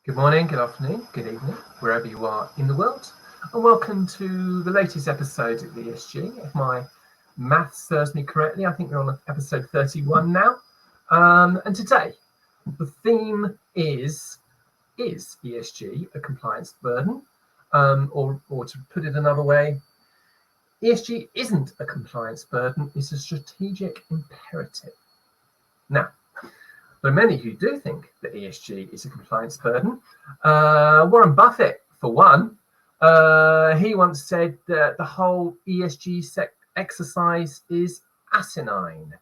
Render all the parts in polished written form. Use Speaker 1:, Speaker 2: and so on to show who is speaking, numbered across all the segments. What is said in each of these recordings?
Speaker 1: Good morning, good afternoon, good evening, wherever you are in the world, and welcome to the latest episode of ESG. If my math serves me correctly, I think we're on episode 31 now. And today, the theme is ESG a compliance burden? Or to put it another way, ESG isn't a compliance burden, it's a strategic imperative. Now, there are many who do think that ESG is a compliance burden. Warren Buffett, for one, he once said that the whole ESG exercise is asinine.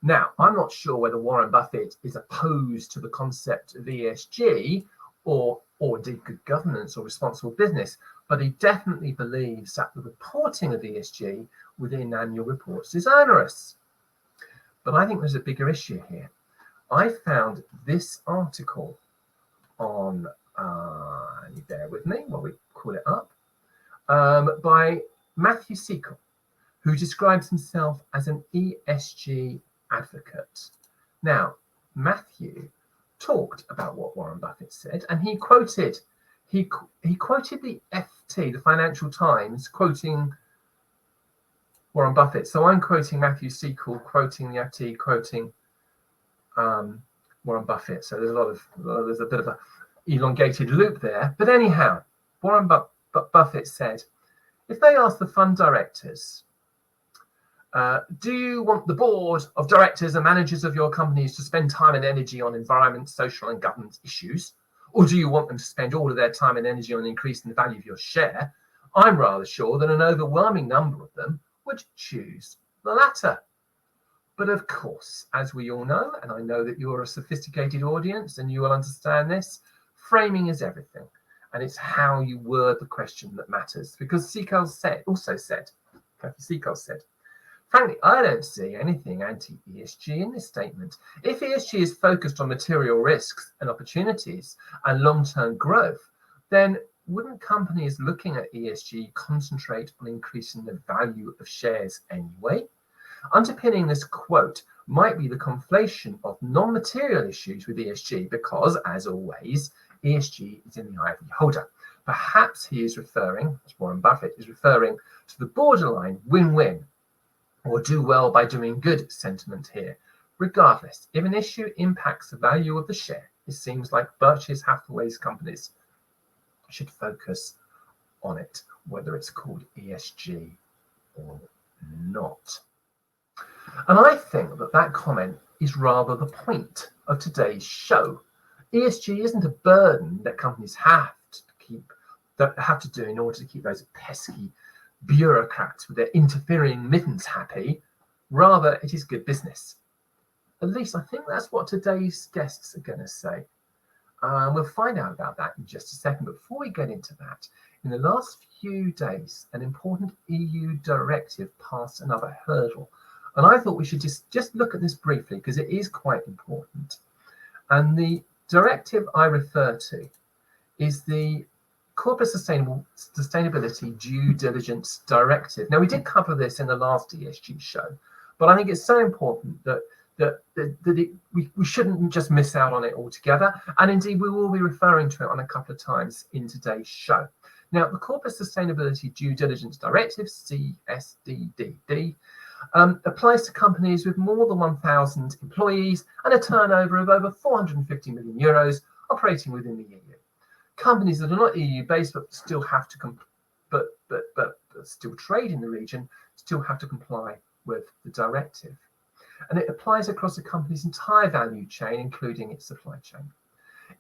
Speaker 1: Now, I'm not sure whether Warren Buffett is opposed to the concept of ESG or indeed good governance or responsible business, but he definitely believes that the reporting of ESG within annual reports is onerous. But I think there's a bigger issue here. I found this article on, you bear with me while we call it up, by Matthew Seacole, who describes himself as an ESG advocate. Now, Matthew talked about what Warren Buffett said, and he quoted the FT, the Financial Times, quoting Warren Buffett. So I'm quoting Matthew Seacole, quoting the FT, quoting Warren Buffett. So there's a bit of a elongated loop there. But anyhow, Warren Buffett said, if they ask the fund directors, do you want the board of directors and managers of your companies to spend time and energy on environment, social and governance issues? Or do you want them to spend all of their time and energy on increasing the value of your share? I'm rather sure that an overwhelming number of them would choose the latter. But of course, as we all know, and I know that you're a sophisticated audience and you will understand this, framing is everything. And it's how you word the question that matters. Because Seacole said, frankly, I don't see anything anti-ESG in this statement. If ESG is focused on material risks and opportunities and long-term growth, then wouldn't companies looking at ESG concentrate on increasing the value of shares anyway? Underpinning this quote might be the conflation of non-material issues with ESG because, as always, ESG is in the eye of the beholder. Perhaps he is referring, as Warren Buffett is referring, to the borderline win-win or do well by doing good sentiment here. Regardless, if an issue impacts the value of the share, it seems like Berkshire Hathaway's companies should focus on it, whether it's called ESG or not. And I think that comment is rather the point of today's show. ESG isn't a burden that companies have to do in order to keep those pesky bureaucrats with their interfering mittens happy. Rather, it is good business. At least I think that's what today's guests are going to say. We'll find out about that in just a second. But before we get into that, in the last few days, an important EU directive passed another hurdle. And I thought we should just look at this briefly because it is quite important. And the directive I refer to is the Corporate Sustainability Due Diligence Directive. Now, we did cover this in the last ESG show, but I think it's so important that we shouldn't just miss out on it altogether. And indeed, we will be referring to it on a couple of times in today's show. Now, the Corporate Sustainability Due Diligence Directive, CSDDD, applies to companies with more than 1,000 employees and a turnover of over 450 million euros operating within the EU. Companies that are not EU-based but still have to but still trade in the region still have to comply with the directive. And it applies across a company's entire value chain, including its supply chain.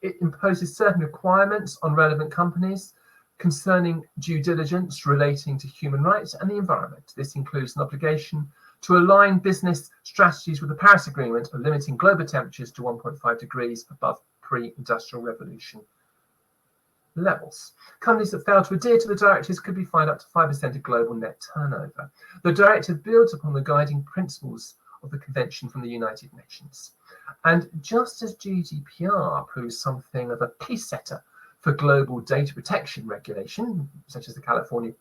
Speaker 1: It imposes certain requirements on relevant companies concerning due diligence relating to human rights and the environment. This includes an obligation to align business strategies with the Paris Agreement of limiting global temperatures to 1.5 degrees above pre-industrial revolution levels. Companies that fail to adhere to the directives could be fined up to 5% of global net turnover. The directive builds upon the guiding principles of the Convention from the United Nations. And just as GDPR proves something of a pace setter for global data protection regulation, such as the California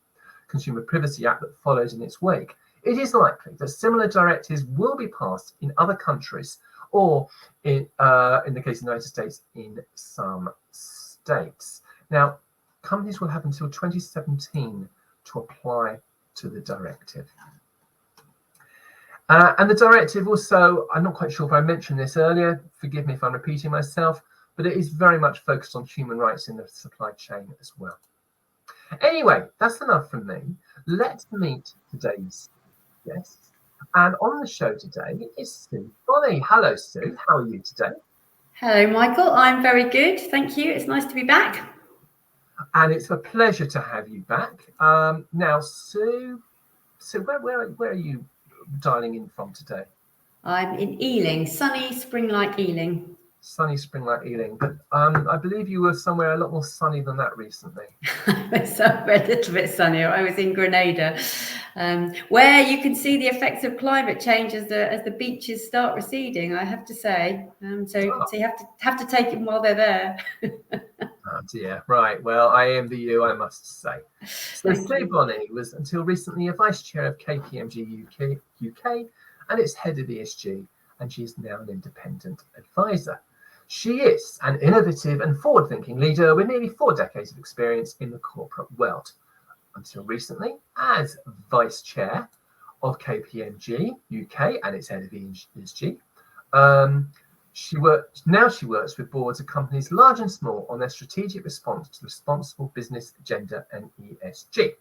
Speaker 1: Consumer Privacy Act that follows in its wake, it is likely that similar directives will be passed in other countries or, in the case of the United States, in some States. Now, companies will have until 2017 to apply to the directive. And the directive also, I'm not quite sure if I mentioned this earlier, forgive me if I'm repeating myself, but it is very much focused on human rights in the supply chain as well. Anyway, that's enough from me. Let's meet today's guests. And on the show today is Sue Bonney. Hello, Sue. How are you today?
Speaker 2: Hello, Michael. I'm very good. Thank you. It's nice to be back.
Speaker 1: And it's a pleasure to have you back. Now, Sue, where are you dialing in from today?
Speaker 2: I'm in Ealing, sunny spring-like Ealing.
Speaker 1: Sunny spring-like Ealing, but I believe you were somewhere a lot more sunny than that recently.
Speaker 2: Somewhere a little bit sunnier. I was in Grenada, where you can see the effects of climate change as the beaches start receding, I have to say. So you have to take them while they're there.
Speaker 1: Oh dear, right. Well, I envy you, I must say. So Sue Bonney was until recently a vice chair of KPMG UK and its head of ESG, and she's now an independent advisor. She is an innovative and forward-thinking leader with nearly 4 decades of experience in the corporate world. Until recently, as vice chair of KPMG UK and its head of ESG, she works with boards of companies large and small on their strategic response to the responsible business agenda and ESG.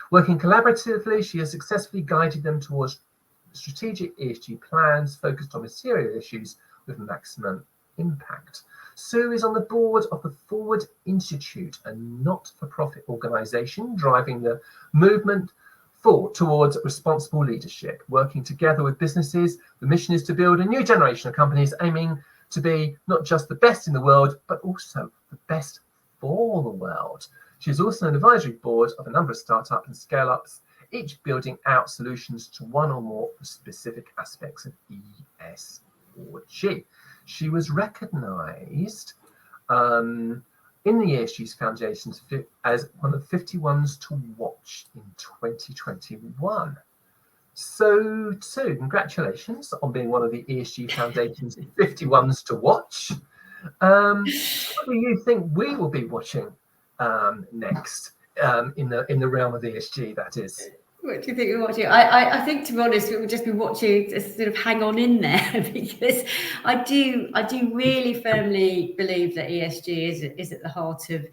Speaker 1: Working collaboratively, she has successfully guided them towards strategic ESG plans focused on material issues with maximum impact. Sue is on the board of the Forward Institute, a not-for-profit organisation driving the movement towards responsible leadership. Working together with businesses, the mission is to build a new generation of companies aiming to be not just the best in the world, but also the best for the world. She is also an advisory board of a number of startups and scale-ups, each building out solutions to one or more specific aspects of ESG. She was recognised in the ESG Foundation as one of 50 ones to watch in 2021. So, Sue, congratulations on being one of the ESG Foundation's 50 ones to watch. What do you think we will be watching next in the realm of ESG, that is?
Speaker 2: What do you think we're watching? I think, to be honest, we will just be watching, sort of hang on in there, because I do really firmly believe that ESG is at the heart of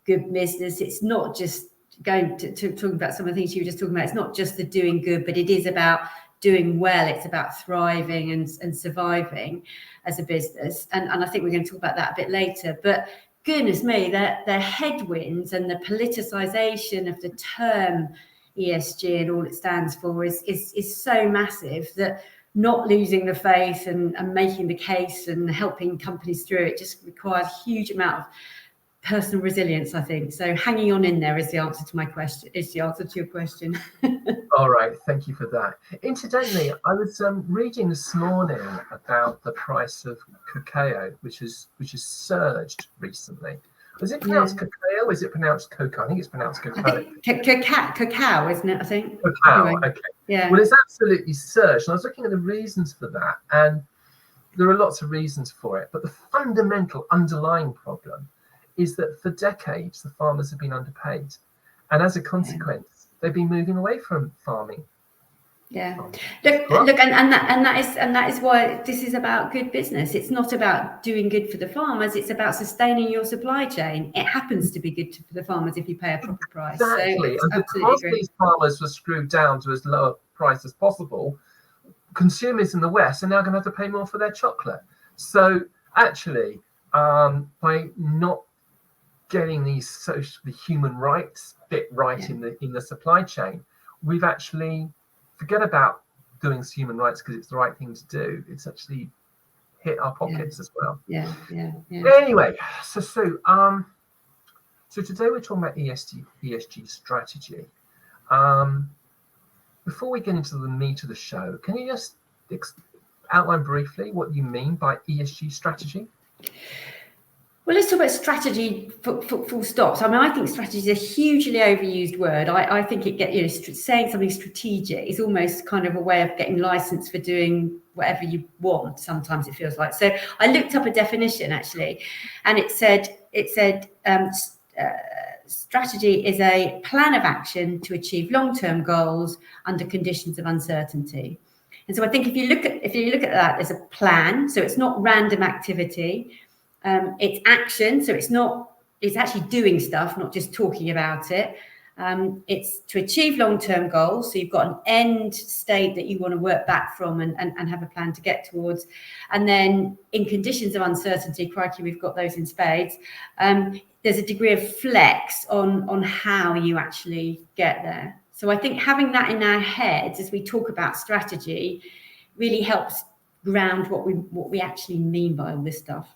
Speaker 2: good business. It's not just going to talking about some of the things you were just talking about. It's not just the doing good, but it is about doing well. It's about thriving and surviving as a business. And I think we're going to talk about that a bit later. But goodness me, the headwinds and the politicization of the term ESG and all it stands for is so massive that not losing the faith and making the case and helping companies through it just requires a huge amount of personal resilience, I think. So hanging on in there is the answer to my question, is the answer to your question.
Speaker 1: All right, thank you for that. Incidentally, I was reading this morning about the price of cacao, which has surged recently. Was it pronounced cacao or is it pronounced cocoa? I think it's pronounced cacao.
Speaker 2: Cacao, isn't it? I think.
Speaker 1: Cacao,
Speaker 2: anyway,
Speaker 1: okay.
Speaker 2: Yeah.
Speaker 1: Well, it's absolutely surged. And I was looking at the reasons for that, and there are lots of reasons for it. But the fundamental underlying problem is that for decades, the farmers have been underpaid. And as a consequence, they've been moving away from farming.
Speaker 2: Yeah. Look, and that is why this is about good business. It's not about doing good for the farmers. It's about sustaining your supply chain. It happens to be good for the farmers if you pay a proper price.
Speaker 1: Exactly.
Speaker 2: So
Speaker 1: and because these farmers were screwed down to as low a price as possible, consumers in the West are now going to have to pay more for their chocolate. So actually, by not getting the human rights bit right in the supply chain, we've actually forget about doing human rights because it's the right thing to do. It's actually hit our pockets as well.
Speaker 2: Yeah.
Speaker 1: Anyway, so Sue, so today we're talking about ESG strategy. Before we get into the meat of the show, can you just outline briefly what you mean by ESG strategy?
Speaker 2: Well, let's talk about strategy full stop. So, I mean, I think strategy is a hugely overused word. I think it saying something strategic is almost kind of a way of getting license for doing whatever you want. Sometimes it feels like. So I looked up a definition actually, and it said strategy is a plan of action to achieve long-term goals under conditions of uncertainty. And so I think if you look at that, there's a plan. So it's not random activity. It's action, so it's actually doing stuff, not just talking about it. It's to achieve long-term goals, so you've got an end state that you want to work back from and have a plan to get towards. And then in conditions of uncertainty, crikey, we've got those in spades, there's a degree of flex on how you actually get there. So I think having that in our heads as we talk about strategy really helps ground what we actually mean by all this stuff.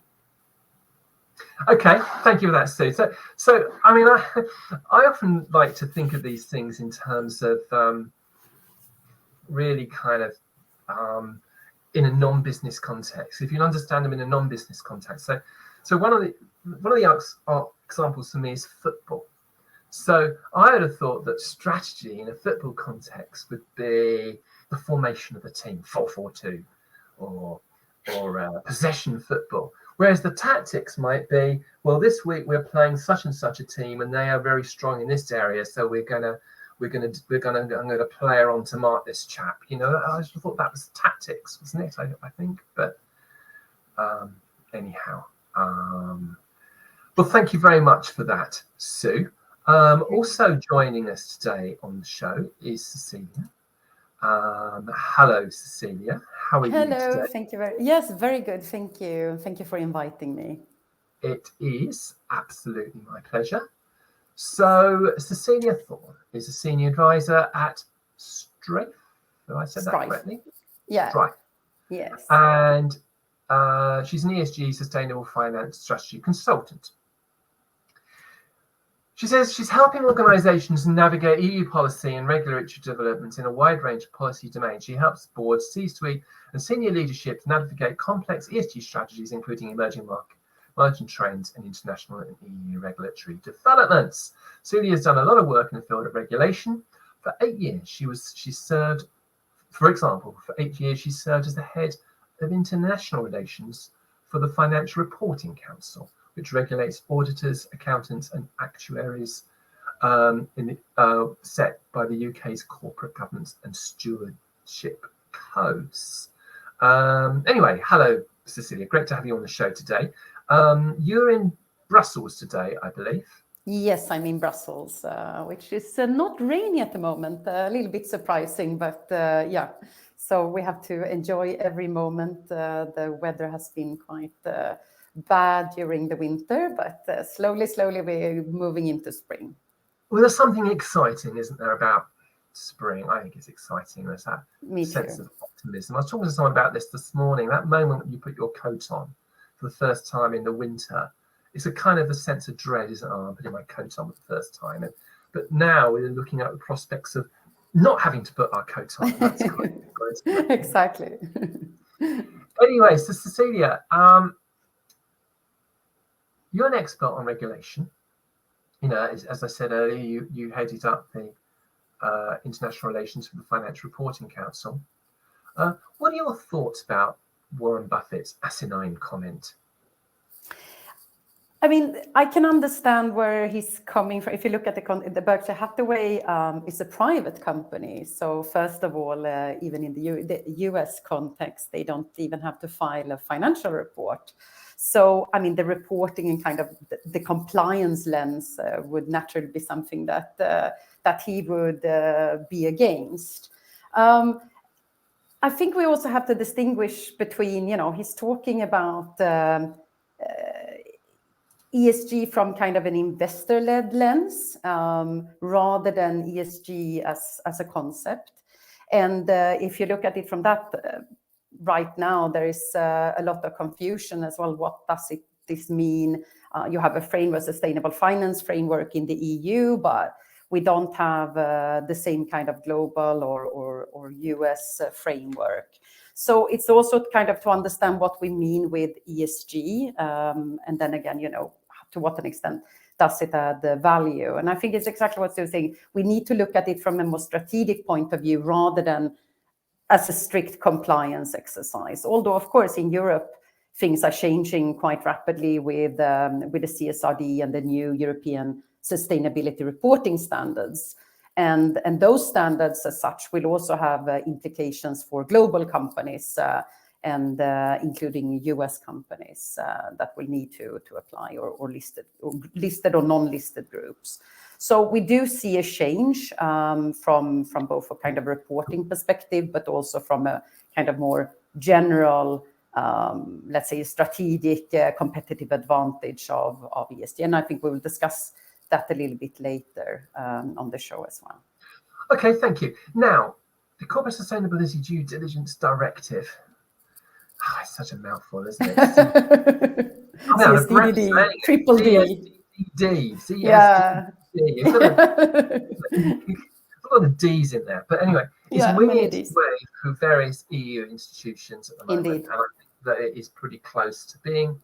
Speaker 1: Okay, thank you for that, Sue. So I mean, I often like to think of these things in terms of really kind of in a non-business context. If you understand them in a non-business context, so one of the examples for me is football. So I would have thought that strategy in a football context would be the formation of a team, 4-4-2, or possession football. Whereas the tactics might be, well, this week we're playing such and such a team, and they are very strong in this area, so I'm gonna play her on to mark this chap. You know, I just thought that was tactics, wasn't it? I think, but anyhow, well, thank you very much for that, Sue. Also joining us today on the show is Cecilia. Hello, Cecilia. How are you today?
Speaker 3: Hello, thank you yes, very good. Thank you. Thank you for inviting me.
Speaker 1: It is absolutely my pleasure. So, Cecilia Thorn is a senior advisor at Straife. Have I said that correctly?
Speaker 3: Yeah.
Speaker 1: Straife.
Speaker 3: Yes.
Speaker 1: And she's an ESG sustainable finance strategy consultant. She says she's helping organisations navigate EU policy and regulatory developments in a wide range of policy domains. She helps boards, C-suite and senior leadership navigate complex ESG strategies, including emerging trends and international and EU regulatory developments. Celia has done a lot of work in the field of regulation. For 8 years, she served, for example, she served as the head of international relations for the Financial Reporting Council, which regulates auditors, accountants, and actuaries set by the UK's corporate governance and stewardship codes. Anyway, hello, Cecilia. Great to have you on the show today. You're in Brussels today, I believe.
Speaker 3: Yes, I'm in Brussels, which is not rainy at the moment. A little bit surprising, but yeah. So we have to enjoy every moment. The weather has been quite bad during the winter, but slowly we're moving into spring.
Speaker 1: Well, there's something exciting, isn't there, about spring? I think it's exciting. There's that sense of optimism. I was talking to someone about this morning. That moment when you put your coat on for the first time in the winter, it's a kind of a sense of dread, isn't it? Oh, I'm putting my coat on for the first time. But now we're looking at the prospects of not having to put our coat on. That's quite great.
Speaker 3: Exactly.
Speaker 1: Anyway, so Cecilia, you're an expert on regulation. You know, as I said earlier, you headed up the international relations for the Financial Reporting Council. What are your thoughts about Warren Buffett's asinine comment?
Speaker 3: I mean, I can understand where he's coming from. If you look at the Berkshire Hathaway, is a private company. So first of all, even in the US context, they don't even have to file a financial report. So, I mean, the reporting and kind of the compliance lens would naturally be something that he would be against. I think we also have to distinguish between, you know, he's talking about ESG from kind of an investor-led lens rather than ESG as a concept. And if you look at it from that, right now there is a lot of confusion as well. What does this mean? You have a framework, sustainable finance framework in the EU, but we don't have the same kind of global or US framework. So it's also kind of to understand what we mean with ESG, and then again, to what an extent does it add the value? And I think it's exactly what you're saying. We need to look at it from a more strategic point of view rather than as a strict compliance exercise. Although, of course, in Europe, things are changing quite rapidly with the CSRD and the new European sustainability reporting standards. And those standards as such will also have implications for global companies and including US companies that will need to apply, or listed or non-listed groups. So we do see a change from both a kind of reporting perspective, but also from a kind of more general, let's say, strategic competitive advantage of ESG. And I think we will discuss that a little bit later on the show as well.
Speaker 1: Okay, thank you. Now, the Corporate Sustainability Due Diligence Directive. Oh, it's such a mouthful, isn't it?
Speaker 3: CSDD, triple D.
Speaker 1: CSDD.
Speaker 3: Yeah.
Speaker 1: It's got a lot of D's in there. But anyway, it's winning its way through various EU institutions at the moment.
Speaker 3: Indeed.
Speaker 1: And I think that it is pretty close to being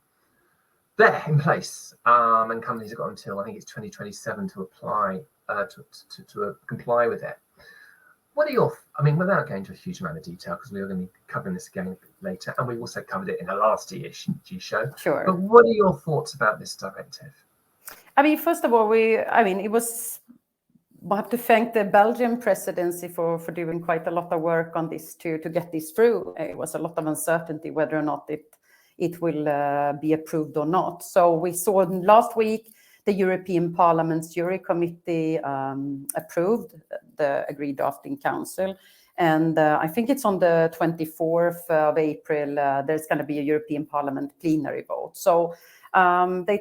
Speaker 1: there in place. And companies have got until, I think it's 2027 to apply, to comply with it. What are your, without going into a huge amount of detail, because we are going to be covering this again later, and we also covered it in the last ESG show.
Speaker 3: Sure.
Speaker 1: But what are your thoughts about this directive?
Speaker 3: First of all, we have to thank the Belgian presidency for doing quite a lot of work on this to get this through. It was a lot of uncertainty whether or not it will be approved or not. So we saw last week the European Parliament's Jury Committee approved the agreed draft in Council. And I think it's on the 24th of April, there's going to be a European Parliament plenary vote. So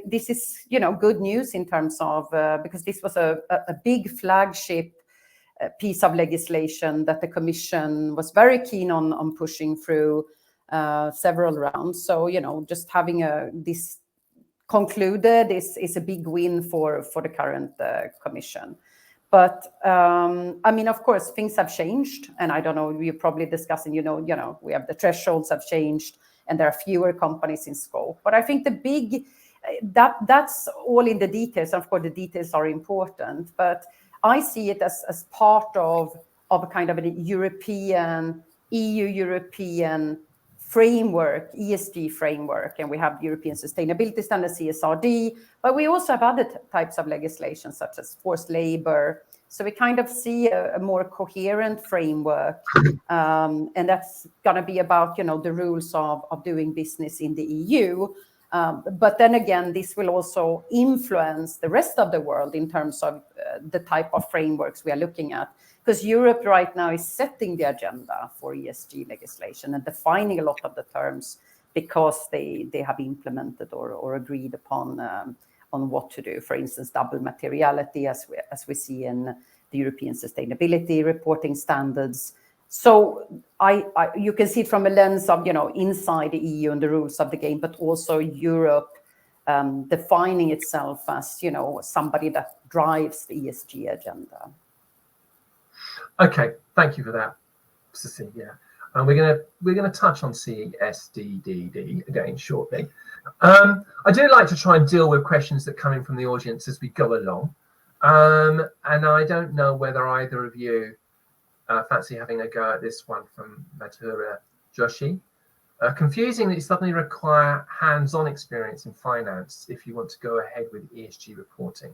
Speaker 3: this is, good news in terms of, because this was a big flagship piece of legislation that the Commission was very keen on pushing through several rounds. So, just having this concluded is a big win for the current Commission. But of course, things have changed, and I don't know, we're probably discussing, we have the thresholds have changed, and there are fewer companies in scope. But I think the big that's all in the details. Of course, the details are important, but I see it as part of a kind of a European framework, ESG framework, and we have European Sustainability Standards, CSRD, but we also have other types of legislation such as forced labor. So we kind of see a more coherent framework, and that's going to be about, the rules of doing business in the EU. But then again, this will also influence the rest of the world in terms of the type of frameworks we are looking at. Because Europe right now is setting the agenda for ESG legislation and defining a lot of the terms because they have implemented or agreed upon on what to do. For instance, double materiality, as we see in the European Sustainability Reporting Standards. So you can see it from a lens of, inside the EU and the rules of the game, but also Europe defining itself as, somebody that drives the ESG agenda.
Speaker 1: Okay, thank you for that, Cecilia. And we're gonna touch on CSDD again shortly. I do like to try and deal with questions that come in from the audience as we go along. And I don't know whether either of you fancy having a go at this one from Madhura Joshi. Confusing that you suddenly require hands-on experience in finance if you want to go ahead with ESG reporting.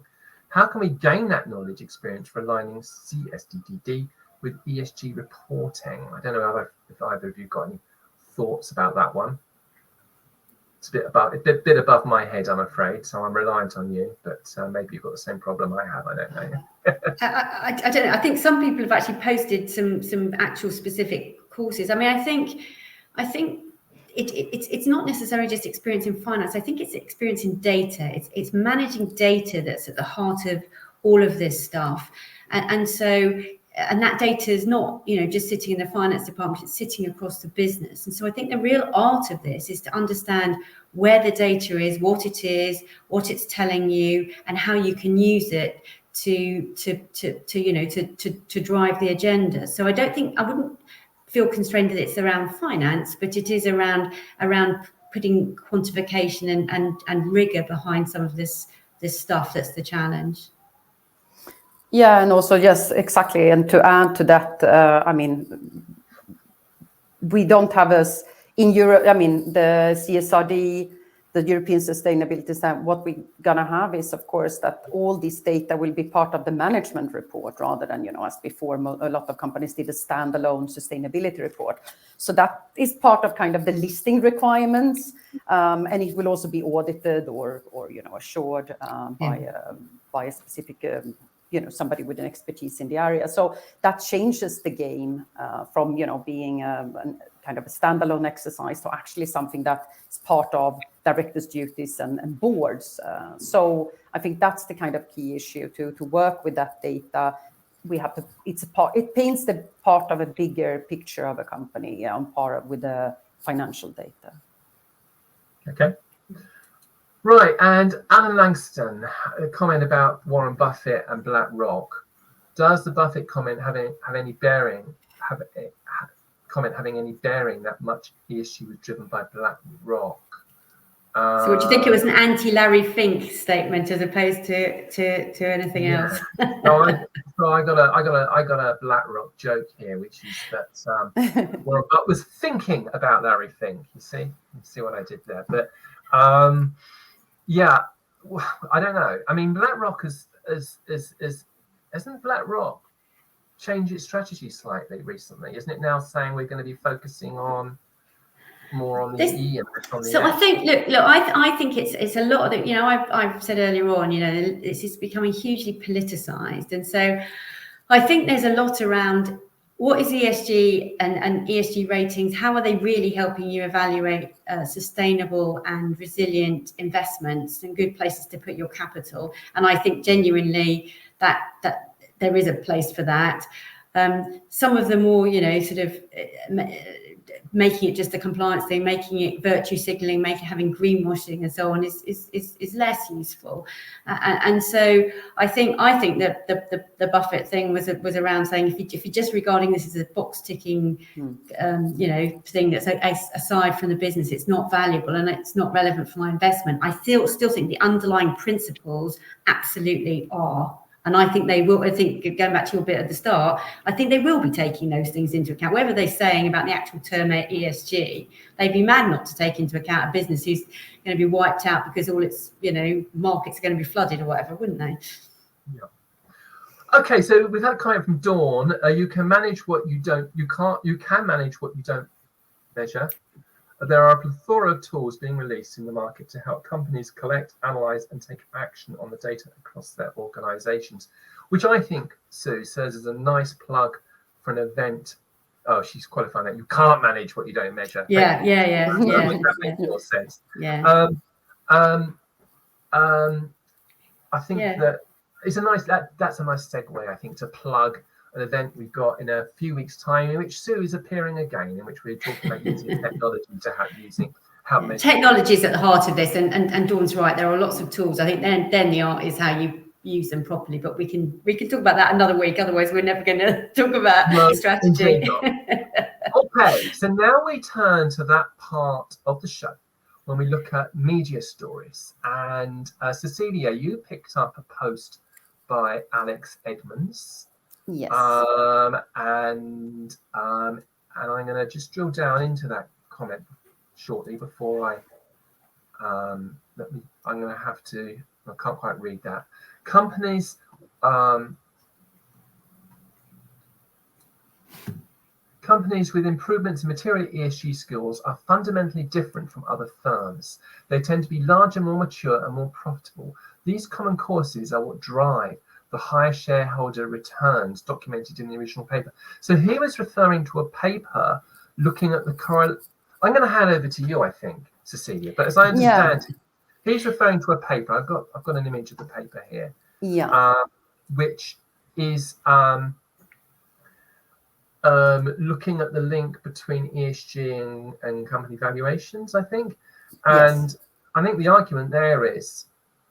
Speaker 1: How can we gain that knowledge experience for aligning CSDD with ESG reporting? I don't know if either of you got any thoughts about that one. It's a bit above my head, I'm afraid, so I'm reliant on you, but maybe you've got the same problem I have, I don't know.
Speaker 2: I don't know. I think some people have actually posted some actual specific courses. I think it's not necessarily just experience in finance. I think it's experience in data. It's managing data that's at the heart of all of this stuff. And that data is not, just sitting in the finance department, it's sitting across the business. And so I think the real art of this is to understand where the data is, what it's telling you, and how you can use it to drive the agenda. So I wouldn't feel constrained that it's around finance, but it is around putting quantification and rigor behind some of this stuff that's the challenge.
Speaker 3: Yeah, and also, yes, exactly. And to add to that, I mean, we don't have us in Europe. I mean, the CSRD, the European Sustainability Standard, what we're going to have is, of course, that all this data will be part of the management report rather than, as before, a lot of companies did a standalone sustainability report. So that is part of kind of the listing requirements. And it will also be audited or assured by a specific, somebody with an expertise in the area. So that changes the game from, being kind of a standalone exercise to actually something that is part of directors' duties and boards. So I think that's the kind of key issue to work with that data. We have to. It paints the part of a bigger picture of a company on par with the financial data.
Speaker 1: Okay. Right, and Alan Langston, a comment about Warren Buffett and BlackRock. Does the Buffett comment have any bearing? Having any bearing that much ESG was driven by BlackRock?
Speaker 2: So would you think it was an anti-Larry Fink statement as opposed to anything else?
Speaker 1: So I got a BlackRock joke here, which is that Warren Buffett was thinking about Larry Fink. You see what I did there, but yeah, I don't know. I mean, BlackRock hasn't BlackRock changed its strategy slightly recently? Isn't it now saying we're going to be focusing on more on the E and less on the
Speaker 2: So
Speaker 1: S?
Speaker 2: I think, look, I think it's a lot of the, I've said earlier on, this is becoming hugely politicized. And so I think there's a lot around what is ESG and ESG ratings, how are they really helping you evaluate sustainable and resilient investments and good places to put your capital? And I think genuinely that there is a place for that. Some of the more, sort of making it just a compliance thing, making it virtue signaling, having greenwashing and so on is less useful. And so I think that the Buffett thing was around saying if you're just regarding this as a box ticking, thing that's aside from the business, it's not valuable and it's not relevant for my investment. I still think the underlying principles absolutely are. And I think they will, going back to your bit at the start, I think they will be taking those things into account. Whatever they're saying about the actual term ESG, they'd be mad not to take into account a business who's going to be wiped out because all its, markets are going to be flooded or whatever, wouldn't they?
Speaker 1: Yeah. Okay, so we've had a comment from Dawn. You can manage what you don't, you can manage what you don't measure. There are a plethora of tools being released in the market to help companies collect, analyze, and take action on the data across their organizations, which I think, Sue, serves as a nice plug for an event. Oh, she's qualifying that. You can't manage what you don't measure.
Speaker 2: Yeah.
Speaker 1: That makes more sense.
Speaker 2: Yeah.
Speaker 1: I think that it's that's a nice segue, I think, to plug an event we've got in a few weeks' time, in which Sue is appearing again, in which we're talking about using technology to help measure.
Speaker 2: Technology is at the heart of this, and Dawn's right. There are lots of tools. I think then the art is how you use them properly. But we can talk about that another week. Otherwise, we're never going to talk about strategy.
Speaker 1: Okay, so now we turn to that part of the show when we look at media stories. And Cecilia, you picked up a post by Alex Edmonds.
Speaker 3: Yes.
Speaker 1: And I'm going to just drill down into that comment shortly before I'm going to have to. I can't quite read that. Companies with improvements in material ESG skills are fundamentally different from other firms. They tend to be larger, more mature, and more profitable. These common courses are what drive the higher shareholder returns documented in the original paper. So he was referring to a paper looking at the I'm going to hand over to you, I think, Cecilia. But as I understand, he's referring to a paper. I've got an image of the paper here.
Speaker 3: Yeah.
Speaker 1: Which is looking at the link between ESG and company valuations, I think. And I think the argument there is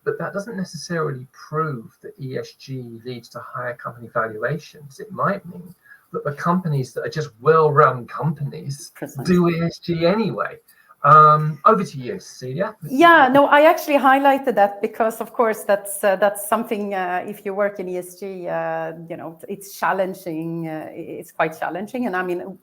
Speaker 1: but that doesn't necessarily prove that ESG leads to higher company valuations. It might mean that the companies that are just well-run companies
Speaker 3: Precisely.
Speaker 1: do ESG anyway. Over to you, Cecilia.
Speaker 3: Yeah, no, I actually highlighted that because, of course, that's something. If you work in ESG, you know, it's challenging. It's quite challenging, and I mean,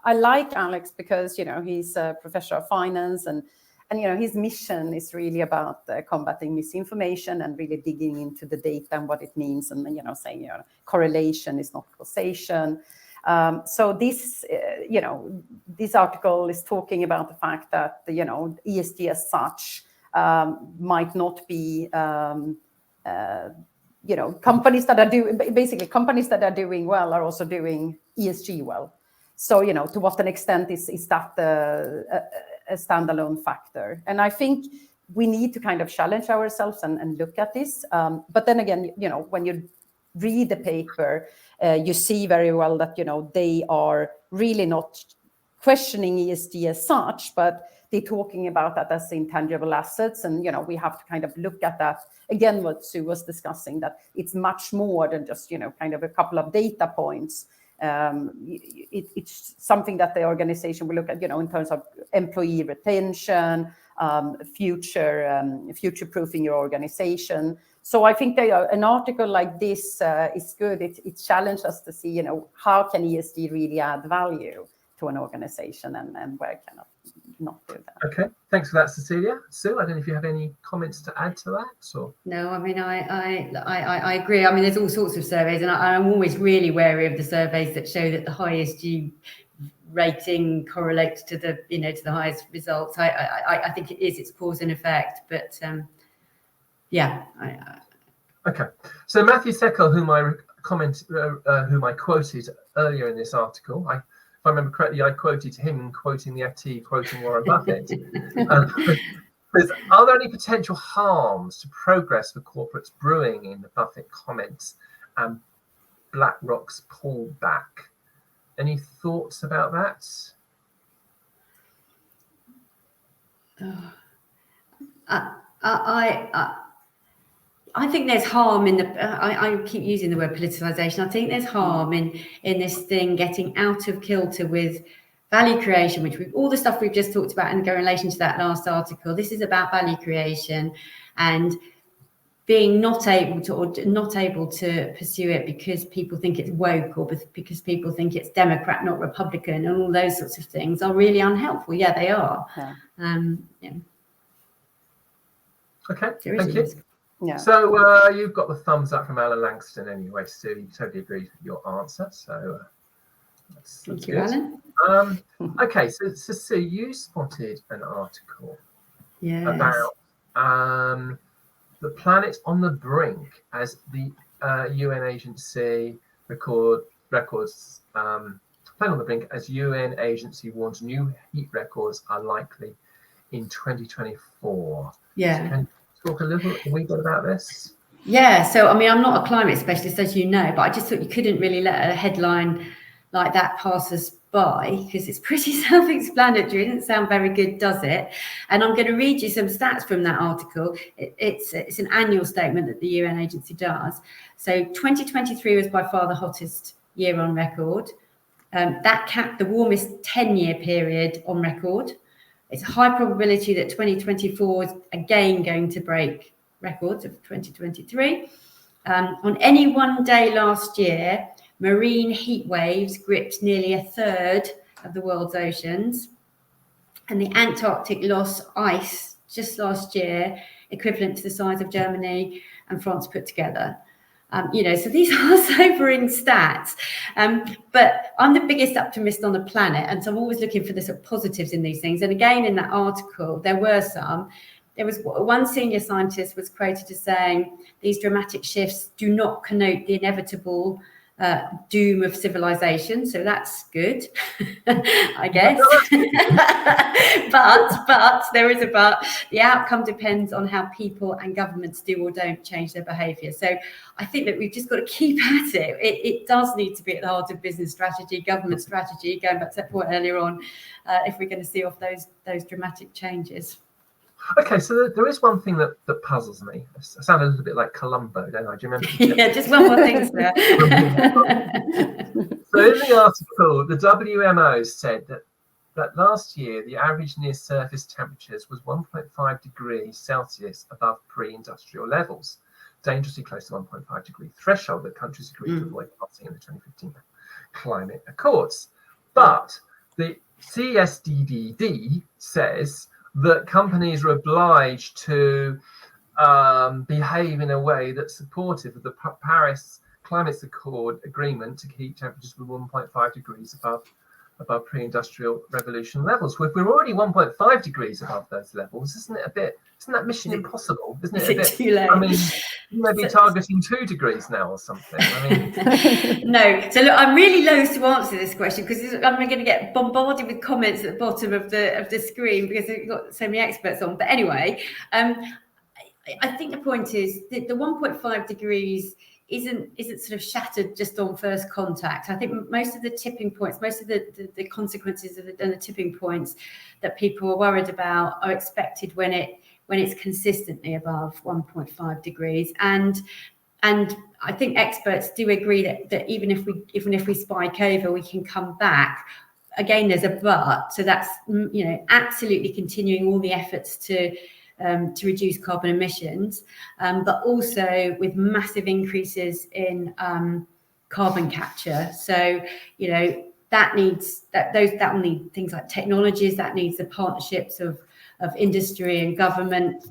Speaker 3: I like Alex because, you know, he's a professor of finance, and you know, his mission is really about combating misinformation and really digging into the data and what it means, and, you know, saying, you know, correlation is not causation. So this, you know, this article is talking about the fact that, you know, ESG as such might not be, you know, companies that are doing well are also doing ESG well. So, you know, to what an extent is that a standalone factor? And I think we need to kind of challenge ourselves and look at this. But then again, you know, when you read the paper, you see very well that, you know, they are really not questioning ESG as such, but they're talking about that as intangible assets. And, you know, we have to kind of look at that again, what Sue was discussing, that it's much more than just, you know, kind of a couple of data points. It's something that the organization will look at, you know, in terms of employee retention, future-proofing your organization. So I think an article like this is good. It challenged us to see, you know, how can ESG really add value to an organization, and where can it not do that.
Speaker 1: Okay, thanks for that, Cecilia. Sue, I don't know if you have any comments to add to that. Or
Speaker 2: no, I mean, I agree. I mean, there's all sorts of surveys, and I'm always really wary of the surveys that show that the highest ESG rating correlates to the, you know, to the highest results. I think it is its cause and effect, but yeah.
Speaker 1: Okay, so Matthew Seckel, whom I quoted earlier in this article, if I remember correctly, I quoted him quoting the FT, quoting Warren Buffett. Are there any potential harms to progress for corporates brewing in the Buffett comments and BlackRock's pullback? Any thoughts about that?
Speaker 2: I think there's harm in the. I keep using the word politicization. I think there's harm in this thing getting out of kilter with value creation, which all the stuff we've just talked about, and go in relation to that last article. This is about value creation and being not able to pursue it because people think it's woke, or because people think it's Democrat, not Republican, and all those sorts of things are really unhelpful. Yeah, they are. Yeah. Yeah.
Speaker 1: Okay, thank you.
Speaker 3: Yeah.
Speaker 1: So you've got the thumbs up from Alan Langston anyway, Sue. You totally agreed with your answer. So that's
Speaker 2: Thank you,
Speaker 1: good.
Speaker 2: Alan.
Speaker 1: Okay, so Sue, you spotted an article about the planet on the brink as the UN agency records planet on the brink as UN agency warns new heat records are likely in 2024.
Speaker 2: Yeah.
Speaker 1: So talk a wee bit about this?
Speaker 2: Yeah, so I mean, I'm not a climate specialist, as you know, but I just thought you couldn't really let a headline like that pass us by, because it's pretty self-explanatory. It doesn't sound very good, does it? And I'm going to read you some stats from that article. It's an annual statement that the UN agency does. So 2023 was by far the hottest year on record. That capped the warmest 10-year period on record. It's a high probability that 2024 is again going to break records of 2023. On any one day last year, marine heat waves gripped nearly a third of the world's oceans, and the Antarctic lost ice just last year, equivalent to the size of Germany and France put together. You know, so these are sobering stats, but I'm the biggest optimist on the planet, and so I'm always looking for the sort of positives in these things. And again, in that article, there was one senior scientist was quoted as saying, these dramatic shifts do not connote the inevitable doom of civilization, so that's good, I guess. but there is a but. The outcome depends on how people and governments do or don't change their behaviour. So I think that we've just got to keep at it. It does need to be at the heart of business strategy, government strategy. Going back to that point earlier on, if we're going to see off those dramatic changes.
Speaker 1: Okay, so there is one thing that puzzles me. I sound a little bit like Columbo, don't I? Do you remember?
Speaker 2: Yeah, just one more thing, sir.
Speaker 1: So in the article, the WMO said that last year, the average near-surface temperatures was 1.5 degrees Celsius above pre-industrial levels, dangerously close to 1.5 degree threshold that countries agreed to avoid passing in the 2015 climate accords. But the CSDDD says that companies are obliged to behave in a way that's supportive of the Paris Climate Accord agreement to keep temperatures with 1.5 degrees above pre-industrial revolution levels. Well, if we're already 1.5 degrees above those levels, isn't that mission impossible? Isn't it a bit
Speaker 2: too late?
Speaker 1: I mean, you may be targeting 2 degrees now or something. I mean,
Speaker 2: no. So look, I'm really loath to answer this question because I'm going to get bombarded with comments at the bottom of the screen because we've got so many experts on. But anyway, I think the point is that the 1.5 degrees isn't sort of shattered just on first contact. I think most of the tipping points, most of the consequences and the tipping points that people are worried about are expected when it's consistently above 1.5 degrees. And I think experts do agree that even if we spike over, we can come back. Again, there's a but. So that's absolutely continuing all the efforts to reduce carbon emissions, but also with massive increases in carbon capture. So that will need things like technologies, that needs the partnerships of industry and government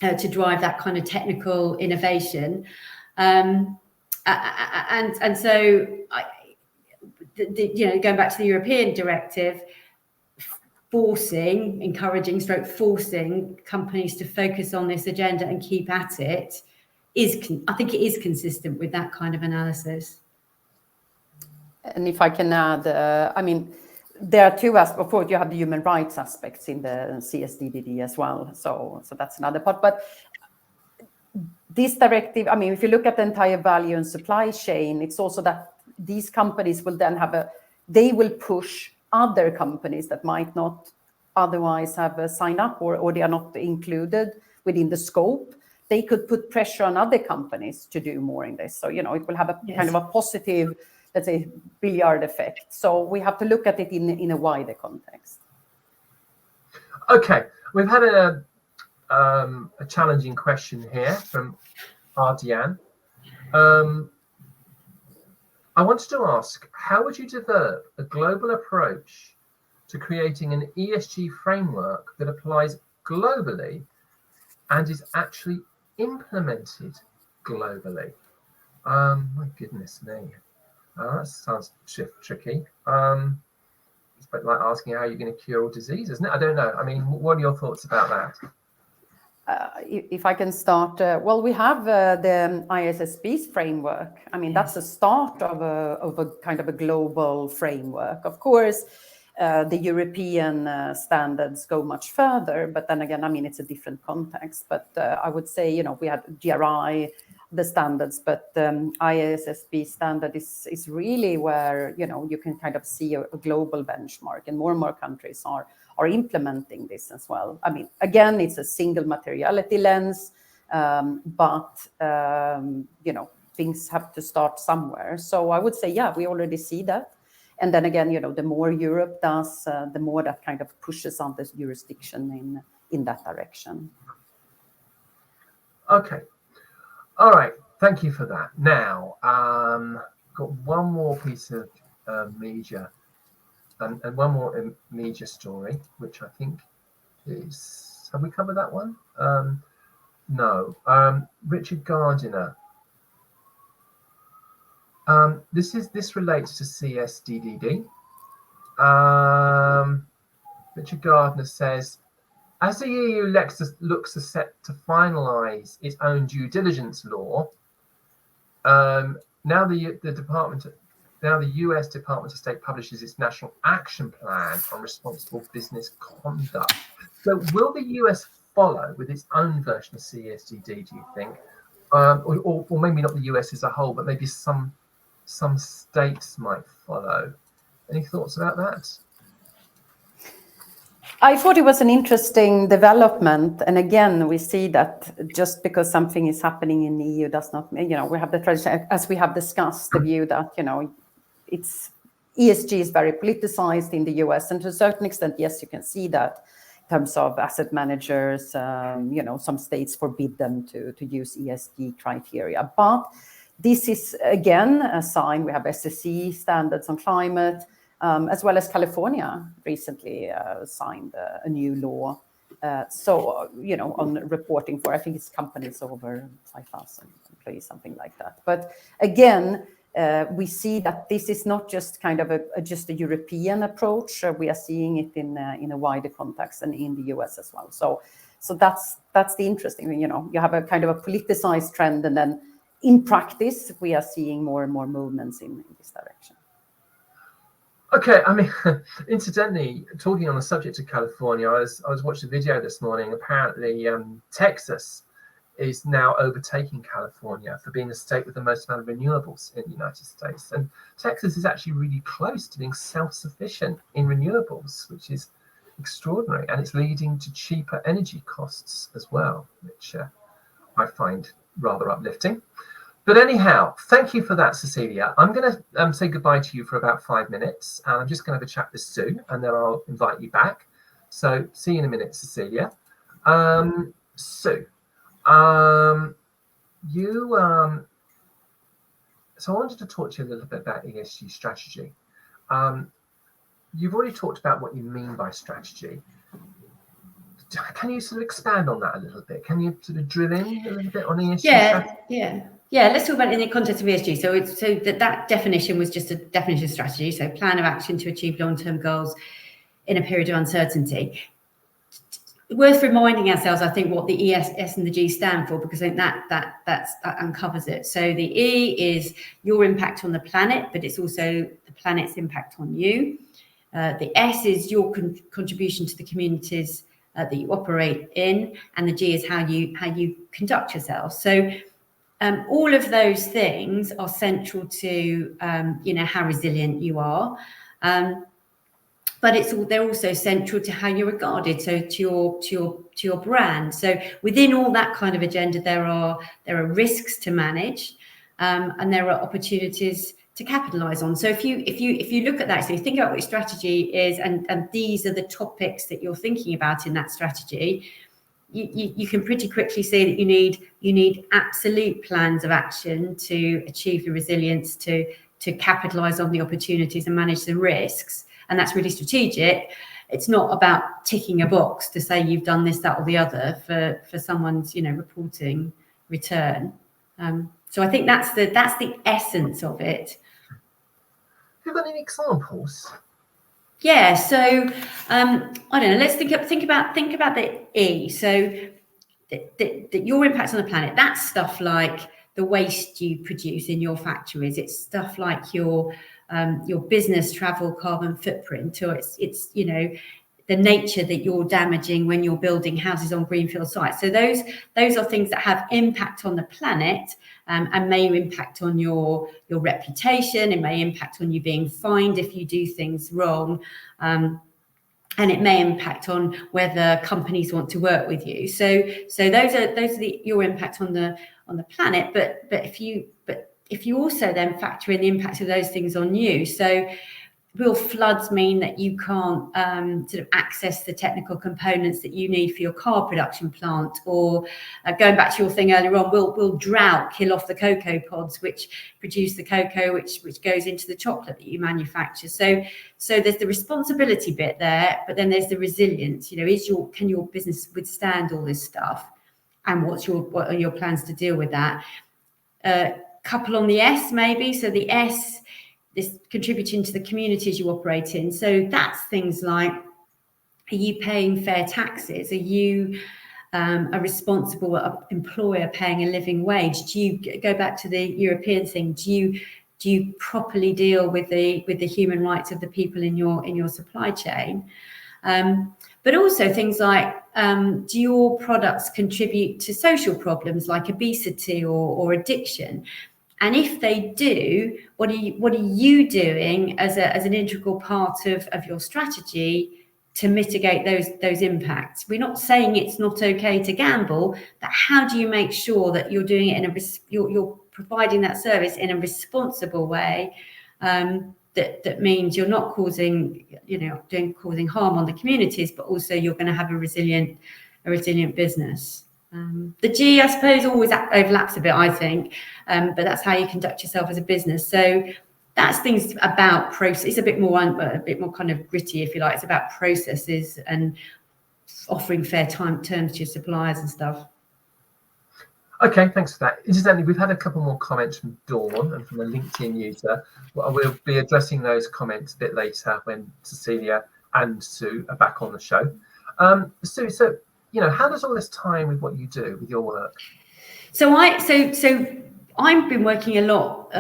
Speaker 2: to drive that kind of technical innovation. And so going back to the European directive, encouraging forcing companies to focus on this agenda and keep at it I think it is consistent with that kind of analysis.
Speaker 3: And if I can add, I mean, there are two aspects. Of course, you have the human rights aspects in the CSDDD as well. So that's another part. But this directive, I mean, if you look at the entire value and supply chain, it's also that these companies will then they will push other companies that might not otherwise have signed up or they are not included within the scope. They could put pressure on other companies to do more in this. So, it will have a kind of a positive, let's say, billiard effect. So we have to look at it in a wider context.
Speaker 1: Okay, we've had a challenging question here from Ardian. I wanted to ask, how would you develop a global approach to creating an ESG framework that applies globally and is actually implemented globally? My goodness me. That sounds tricky. It's a bit like asking how you're going to cure all disease, isn't it? I don't know. I mean, what are your thoughts about that?
Speaker 3: If I can start, well, we have the ISSB's framework. I mean, that's the start of a kind of a global framework. Of course, the European standards go much further, but then again, I mean, it's a different context. But I would say, we had GRI, the standards, but ISSB standard is really where, you can kind of see a global benchmark, and more countries are implementing this as well. I mean, again, it's a single materiality lens, but things have to start somewhere. So I would say, yeah, we already see that. And then again, the more Europe does, the more that kind of pushes on this jurisdiction in that direction.
Speaker 1: Okay. All right. Thank you for that. Now, got one more piece of media. And one more media story, which I think is, have we covered that one? No. Richard Gardiner. This relates to CSDDD. Richard Gardiner says, as the EU looks set to finalise its own due diligence law, now the US Department of State publishes its National Action Plan on Responsible Business Conduct. So will the US follow with its own version of CSDD, do you think? Or maybe not the US as a whole, but maybe some states might follow. Any thoughts about that?
Speaker 3: I thought it was an interesting development. And again, we see that just because something is happening in the EU does not, we have the tradition, as we have discussed, the view that, it's ESG is very politicized in the US. And to a certain extent, yes, you can see that in terms of asset managers, some states forbid them to use ESG criteria. But this is, again, a sign. We have SSE standards on climate, as well as California recently signed a new law. On reporting for, I think it's companies over 5,000 employees, something like that. But again, we see that this is not just kind of just a European approach. We are seeing it in a wider context and in the US as well. So that's the interesting thing. You have a kind of a politicized trend, and then in practice, we are seeing more and more movements in this direction.
Speaker 1: Okay, I mean, incidentally, talking on the subject of California, I was watching a video this morning. Apparently, Texas is now overtaking California for being the state with the most amount of renewables in the United States. And Texas is actually really close to being self-sufficient in renewables, which is extraordinary. And it's leading to cheaper energy costs as well, which I find rather uplifting. But anyhow, thank you for that, Cecilia. I'm going to say goodbye to you for about 5 minutes. And I'm just going to have a chat with Sue, and then I'll invite you back. So see you in a minute, Cecilia. Sue. So I wanted to talk to you a little bit about ESG strategy. You've already talked about what you mean by strategy. Can you sort of expand on that a little bit? Can you sort of drill in a little bit on ESG strategy?
Speaker 2: Yeah. Let's talk about it in the context of ESG. So that definition was just a definition of strategy. So plan of action to achieve long-term goals in a period of uncertainty. Worth reminding ourselves, I think, what the S and the G stand for, because I think that uncovers it. So the E is your impact on the planet, but it's also the planet's impact on you. The S is your contribution to the communities that you operate in, and the G is how you conduct yourself. So all of those things are central to how resilient you are. But they're also central to how you're regarded, so to your brand. So within all that kind of agenda, there are risks to manage, and there are opportunities to capitalize on. So if you look at that, so you think about what your strategy is, and these are the topics that you're thinking about in that strategy, you can pretty quickly see that you need absolute plans of action to achieve the resilience, to capitalize on the opportunities and manage the risks. And that's really strategic. It's not about ticking a box to say you've done this, that, or the other for someone's reporting return. So I think that's the essence of it.
Speaker 1: Have you got any examples?
Speaker 2: Yeah. So I don't know. Let's think about the E. So your impact on the planet. That's stuff like the waste you produce in your factories. It's stuff like your business travel carbon footprint, or it's the nature that you're damaging when you're building houses on greenfield sites. So those are things that have impact on the planet, and may impact on your reputation. It may impact on you being fined if you do things wrong, and it may impact on whether companies want to work with you. So those are your impact on the planet. But if you also then factor in the impact of those things on you, so will floods mean that you can't sort of access the technical components that you need for your car production plant? Or going back to your thing earlier on, will drought kill off the cocoa pods which produce the cocoa which goes into the chocolate that you manufacture? So there's the responsibility bit there, but then there's the resilience. Can your business withstand all this stuff? And what are your plans to deal with that? Couple on the S maybe. So the S is contributing to the communities you operate in. So that's things like, are you paying fair taxes? Are you a responsible employer paying a living wage? Do you go back to the European thing? Do you properly deal with the human rights of the people in your supply chain? But also things like, do your products contribute to social problems like obesity or addiction? And if they do, what are you doing as an integral part of your strategy to mitigate those impacts. We're not saying it's not okay to gamble, but how do you make sure that you're doing it you're providing that service in a responsible way, that means you're not causing harm on the communities, but also you're going to have a resilient business. The G, I suppose, always overlaps a bit, I think, but that's how you conduct yourself as a business. So that's things about process. It's a bit more kind of gritty, if you like. It's about processes and offering fair terms to your suppliers and stuff.
Speaker 1: Okay, thanks for that. Incidentally, we've had a couple more comments from Dawn and from a LinkedIn user. Well, we'll be addressing those comments a bit later when Cecilia and Sue are back on the show. Sue, so how does all this tie in with what you do with your work? So
Speaker 2: I've been working a lot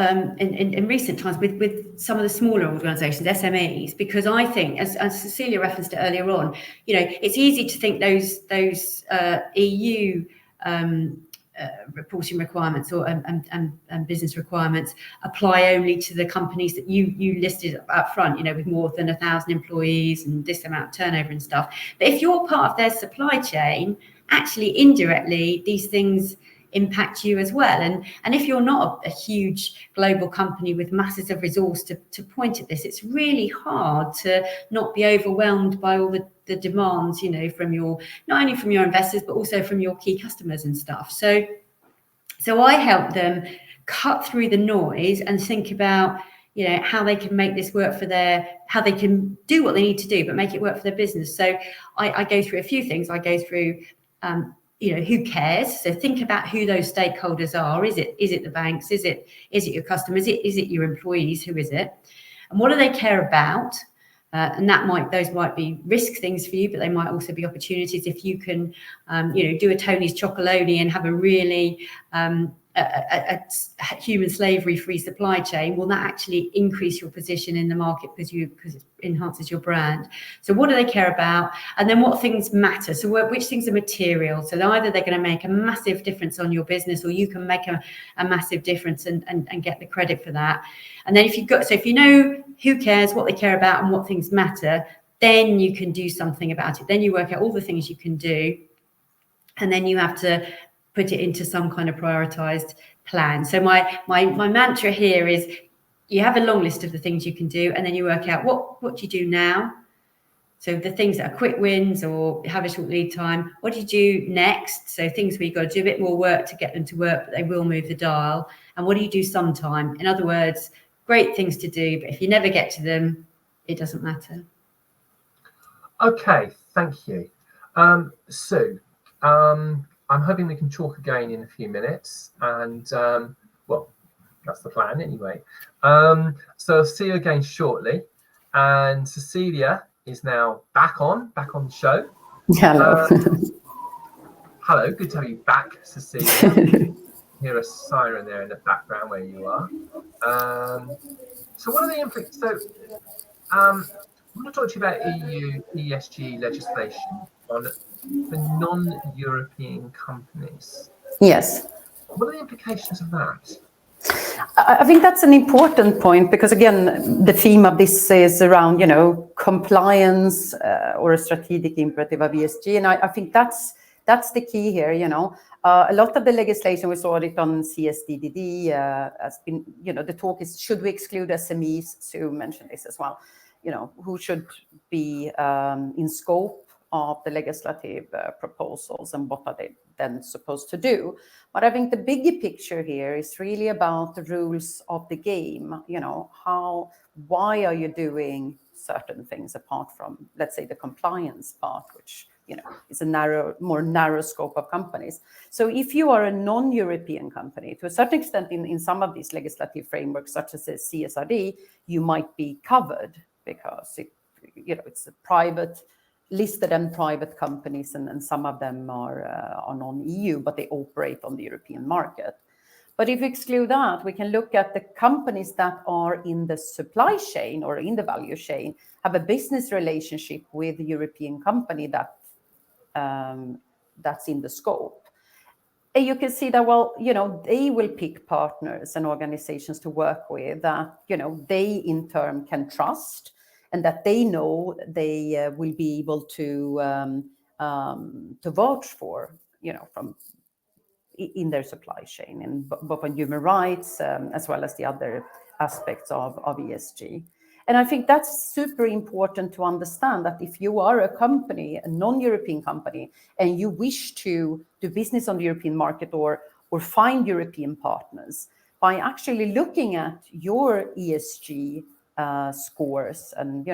Speaker 2: in recent times with some of the smaller organisations, SMEs, because I think, as Cecilia referenced it earlier on, it's easy to think those EU reporting requirements and business requirements apply only to the companies that you listed up front, with more than 1,000 employees and this amount of turnover and stuff. But if you're part of their supply chain, actually indirectly these things impact you as well. And if you're not a huge global company with masses of resource to point at this, it's really hard to not be overwhelmed by all the demands, from not only from your investors, but also from your key customers and stuff. So I help them cut through the noise and think about, how they can make this work how they can do what they need to do, but make it work for their business. So I go through a few things. I go through, who cares? So think about who those stakeholders are. Is it the banks? Is it your customers? Is it your employees? Who is it? And what do they care about? And those might be risk things for you, but they might also be opportunities. If you can, do a Tony's Chocolonely and have a really a human slavery-free supply chain, will that actually increase your position in the market because it enhances your brand? So what do they care about? And then what things matter? So which things are material? So either they're going to make a massive difference on your business, or you can make a massive difference and get the credit for that. And then if you know who cares, what they care about, and what things matter, then you can do something about it. Then you work out all the things you can do, and then you have to put it into some kind of prioritized plan. So my mantra here is, you have a long list of the things you can do, and then you work out what do you do now. So the things that are quick wins or have a short lead time, what do you do next? So things where you've got to do a bit more work to get them to work, but they will move the dial. And what do you do sometime? In other words, great things to do, but if you never get to them, it doesn't matter.
Speaker 1: Okay, thank you. Sue, I'm hoping we can talk again in a few minutes, and well, that's the plan anyway. So I'll see you again shortly, and Cecilia is now back on the show.
Speaker 3: Hello.
Speaker 1: Hello, good to have you back, Cecilia. Hear a siren there in the background where you are. So what are the implications? So I'm going to talk to you about EU ESG legislation for non-European companies.
Speaker 3: Yes.
Speaker 1: What are the implications of that?
Speaker 3: I think that's an important point, because again, the theme of this is around, compliance or a strategic imperative of ESG, and I think that's the key here. A lot of the legislation, we saw it on CSDDD, has been, the talk is, should we exclude SMEs? Sue mentioned this as well. Who should be in scope of the legislative proposals, and what are they then supposed to do? But I think the bigger picture here is really about the rules of the game. Why are you doing certain things apart from, let's say, the compliance part, which is a more narrow scope of companies. So if you are a non-European company, to a certain extent in some of these legislative frameworks, such as the CSRD, you might be covered, because it's a private, listed and private companies, and some of them are non-EU, but they operate on the European market. But if we exclude that, we can look at the companies that are in the supply chain or in the value chain, have a business relationship with the European company that's in the scope. And you can see that, they will pick partners and organizations to work with that, they in turn can trust. and that they know they will be able to vouch for, from in their supply chain, and both on human rights as well as the other aspects of ESG. And I think that's super important to understand, that if you are a company, a non-European company, and you wish to do business on the European market or find European partners, by actually looking at your ESG scores and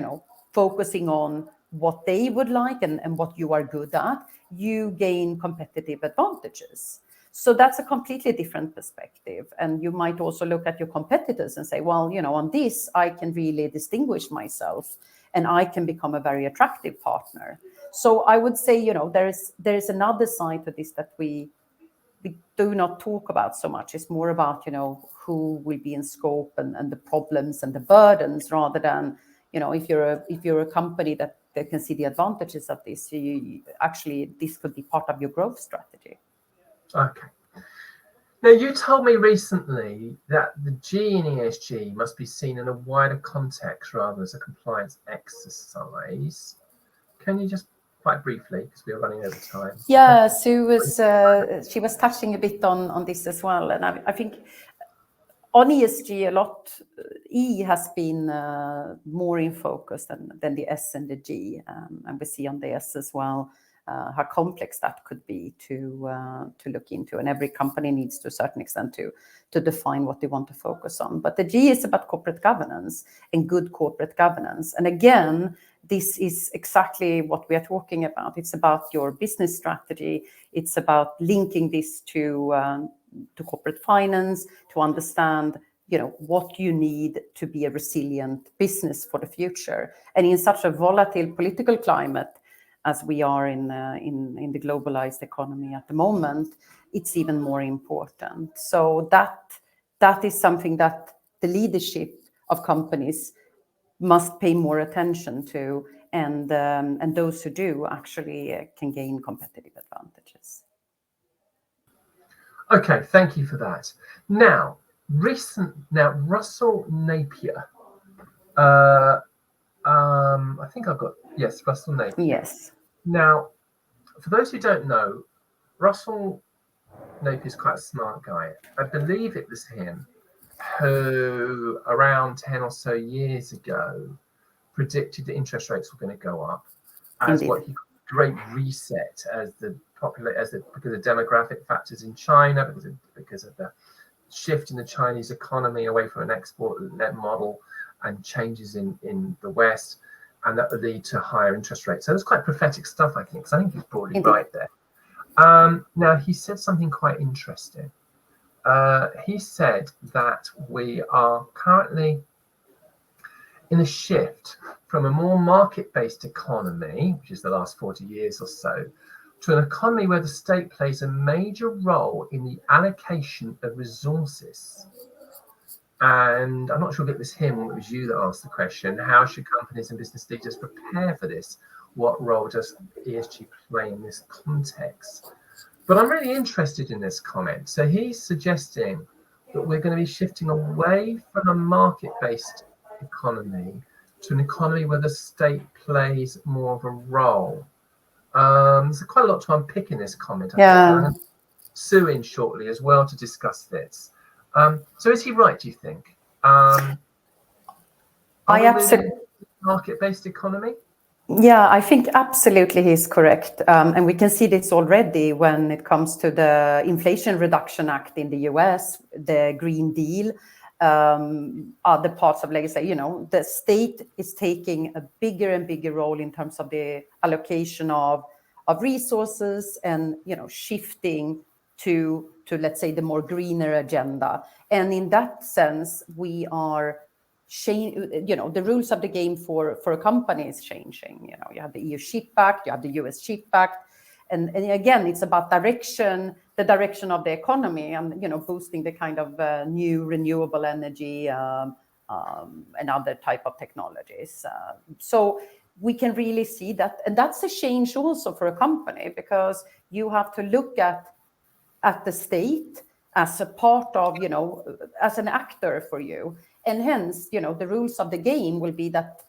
Speaker 3: focusing on what they would like and what you are good at, you gain competitive advantages. So that's a completely different perspective. And you might also look at your competitors and say, well, on this, I can really distinguish myself and I can become a very attractive partner. So I would say, there is another side to this that we do not talk about so much. It's more about, who will be in scope and the problems and the burdens, rather than, if you're a company that can see the advantages of this, actually, this could be part of your growth strategy.
Speaker 1: Okay. Now, you told me recently that the G in ESG must be seen in a wider context rather as a compliance exercise. Can you just quite briefly, because we are running over time?
Speaker 3: Yeah, Sue she was touching a bit on this as well, and I think on ESG a lot, E has been more in focus than the S and the G, and we see on the S as well how complex that could be to look into, and every company needs to a certain extent to define what they want to focus on. But the G is about corporate governance and good corporate governance, and again, this is exactly what we are talking about. It's about your business strategy. It's about linking this to corporate finance, to understand what you need to be a resilient business for the future. And in such a volatile political climate as we are in the globalized economy at the moment, it's even more important. So that is something that the leadership of companies must pay more attention to, and those who do actually can gain competitive advantages.
Speaker 1: Okay, thank you for that. Now, Russell Napier. I think I've got, yes, Russell Napier.
Speaker 3: Yes.
Speaker 1: Now, for those who don't know, Russell Napier is quite a smart guy. I believe it was him who, around 10 or so years ago, predicted that interest rates were going to go up as
Speaker 3: Indeed.
Speaker 1: what he called great reset, as because of demographic factors in China, because of the shift in the Chinese economy away from an export-led model and changes in the West, and that would lead to higher interest rates. So it's quite prophetic stuff, I think, because I think he's broadly
Speaker 3: Indeed.
Speaker 1: right there. Now, he said something quite interesting. He said that we are currently in a shift from a more market-based economy, which is the last 40 years or so, to an economy where the state plays a major role in the allocation of resources. And I'm not sure if it was him or it was you that asked the question, how should companies and business leaders prepare for this? What role does ESG play in this context? But I'm really interested in this comment. So he's suggesting that we're going to be shifting away from a market-based economy to an economy where the state plays more of a role. There's quite a lot to unpick in this comment.
Speaker 3: Yeah.
Speaker 1: I'm going to Sue in shortly as well to discuss this. So is he right, do you think?
Speaker 3: I absolutely.
Speaker 1: Market-based economy?
Speaker 3: Yeah, I think absolutely he's correct. And we can see this already when it comes to the Inflation Reduction Act in the US, the Green Deal, other parts of legislation. The state is taking a bigger and bigger role in terms of the allocation of resources and, shifting to let's say the more greener agenda. And in that sense, we are the rules of the game for a company is changing. You have the EU Chip Act, you have the US Chip Act, and again, it's about the direction of the economy, and boosting the kind of new renewable energy and other type of technologies. So we can really see that, and that's a change also for a company, because you have to look at the state as a part of, as an actor for you. And hence, the rules of the game will be that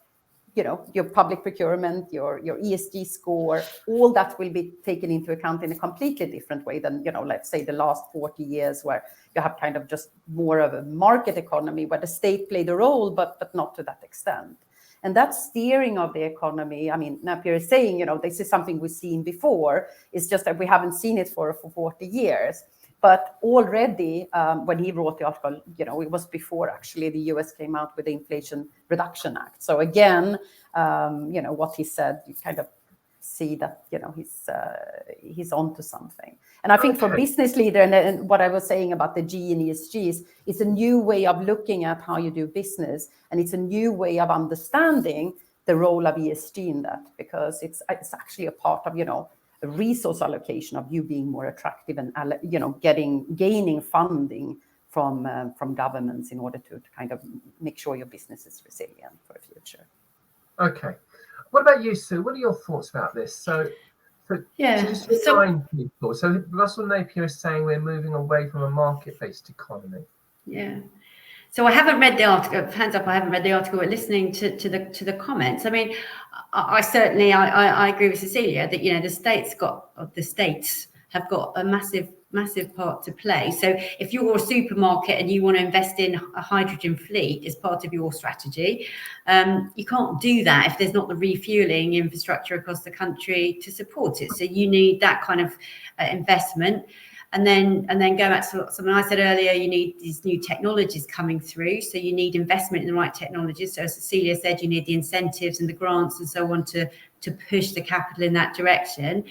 Speaker 3: your public procurement, your ESG score, all that will be taken into account in a completely different way than, let's say the last 40 years where you have kind of just more of a market economy where the state played a role, but not to that extent. And that steering of the economy, I mean, Napier is saying, this is something we've seen before. It's just that we haven't seen it for 40 years. But already when he wrote the article, it was before actually the US came out with the Inflation Reduction Act. So again, what he said, you kind of see that, he's onto something. And I think for business leader, and what I was saying about the G in ESG it's a new way of looking at how you do business. And it's a new way of understanding the role of ESG in that, because it's actually a part of, a resource allocation of you being more attractive and, gaining funding from governments in order to kind of make sure your business is resilient for the future.
Speaker 1: Okay. What about you, Sue? What are your thoughts about this? So just remind people. So Russell Napier is saying we're moving away from a market-based economy.
Speaker 2: Yeah. So I haven't read the article. Hands up, I haven't read the article. But listening to the comments, I mean, I certainly agree with Cecilia that the states have got a massive part to play. So if you're a supermarket and you want to invest in a hydrogen fleet as part of your strategy, you can't do that if there's not the refueling infrastructure across the country to support it. So you need that kind of investment. And then go back to something I said earlier, you need these new technologies coming through. So you need investment in the right technologies. So as Cecilia said, you need the incentives and the grants and so on to push the capital in that direction.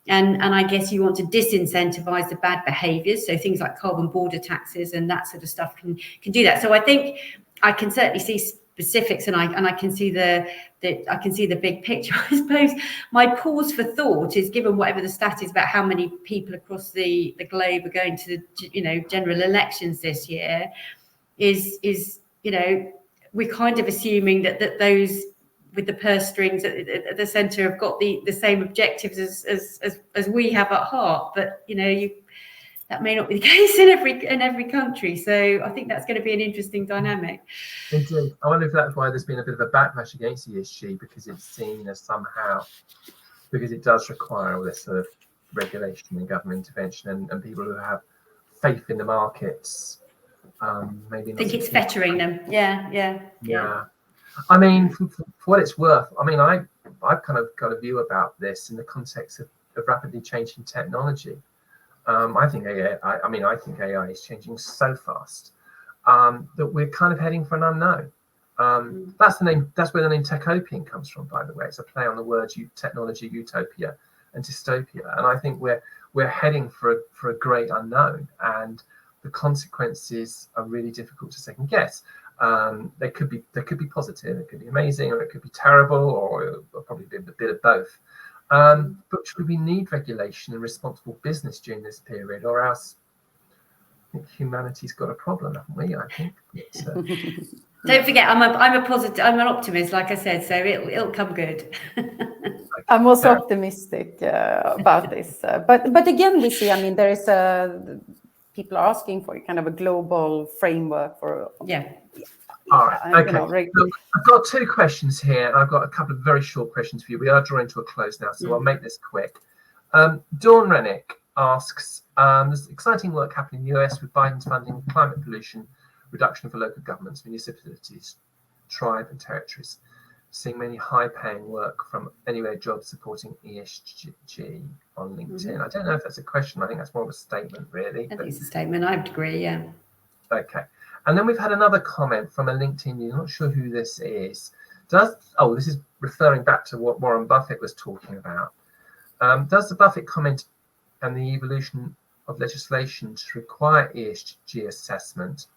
Speaker 2: And I guess you want to disincentivize the bad behaviors. So things like carbon border taxes and that sort of stuff can do that. So I think I can certainly see specifics and I can see the big picture. I suppose my pause for thought is, given whatever the stat is about how many people across the globe are going to general elections this year, is we're kind of assuming that those with the purse strings at the centre have got the same objectives as we have at heart, but that may not be the case in every country. So I think that's going to be an interesting dynamic.
Speaker 1: Indeed. I wonder if that's why there's been a bit of a backlash against ESG, because it's seen as somehow, because it does require all this sort of regulation and government intervention, and people who have faith in the markets maybe not
Speaker 2: think it's fettering them. Yeah.
Speaker 1: I mean, for what it's worth, I mean, I've kind of got a view about this in the context of rapidly changing technology. I think AI is changing so fast that we're kind of heading for an unknown. That's where the name Techopian comes from, by the way. It's a play on the words technology, utopia, and dystopia. And I think we're heading for a great unknown, and the consequences are really difficult to second guess. They could be positive, it could be amazing, or it could be terrible, or it'll probably be a bit of both. But we need regulation and responsible business during this period, or else I think humanity's got a problem, haven't we? I think.
Speaker 2: Don't forget, I'm an optimist, like I said, so it'll come good.
Speaker 3: I'm also optimistic about this, but again, we see. I mean, there is people are asking for kind of a global framework for.
Speaker 1: All right. Okay. Look, I've got two questions here, and I've got a couple of very short questions for you. We are drawing to a close now, so I'll make this quick. Dawn Rennick asks, there's exciting work happening in the US with Biden's funding climate pollution reduction for local governments, municipalities, tribe and territories. Seeing many high-paying work from Anywhere Jobs supporting ESG on LinkedIn. I don't know if that's a question. I think that's more of a statement, really.
Speaker 2: I think it's a statement. I would agree, yeah.
Speaker 1: Okay. And then we've had another comment from a LinkedIn user. Not sure who this is. This is referring back to what Warren Buffett was talking about. Does the Buffett comment and the evolution of legislation to require ESG assessment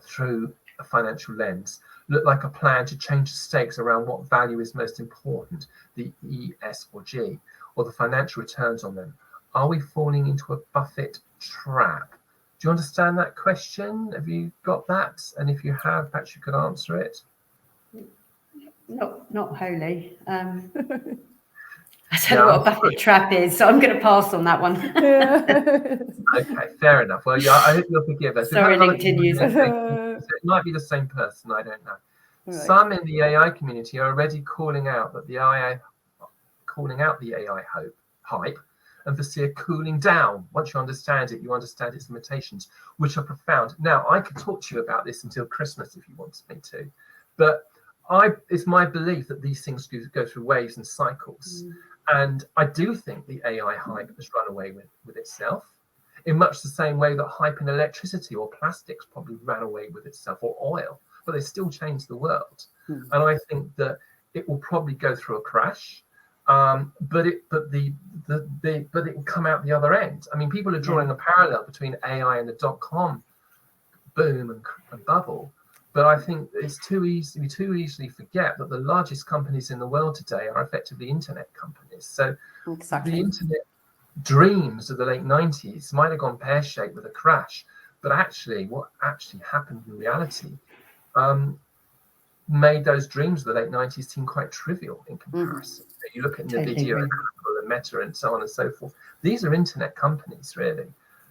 Speaker 1: through a financial lens look like a plan to change the stakes around what value is most important, the E, S, or G, or the financial returns on them? Are we falling into a Buffett trap? Do you understand that question? Have you got that? And if you have, perhaps you could answer it.
Speaker 2: Not wholly. I don't know what a Buffett trap is, so I'm going to pass on that one.
Speaker 1: Okay, fair enough. Well, yeah, I hope you'll forgive us.
Speaker 2: Sorry, LinkedIn user.
Speaker 1: It might be the same person, I don't know.
Speaker 3: Right.
Speaker 1: Some in the AI community are already calling out the AI hype, and foresee a cooling down. Once you understand it, you understand its limitations, which are profound. Now, I could talk to you about this until Christmas if you want me to, but it's my belief that these things go through waves and cycles. And I do think the AI hype has run away with itself, in much the same way that hype in electricity or plastics probably ran away with itself, or oil, but they still changed the world. And I think that it will probably go through a crash, but it will come out the other end. I mean, people are drawing a parallel between AI and the dot-com boom and bubble. But I think it's too easily forget that the largest companies in the world today are effectively internet companies. So
Speaker 3: Exactly.
Speaker 1: the internet dreams of the late 90s might have gone pear-shaped with a crash, but actually what actually happened in reality made those dreams of the late 90s seem quite trivial in comparison. You look at NVIDIA and Apple and Meta and so on and so forth. These are internet companies, really.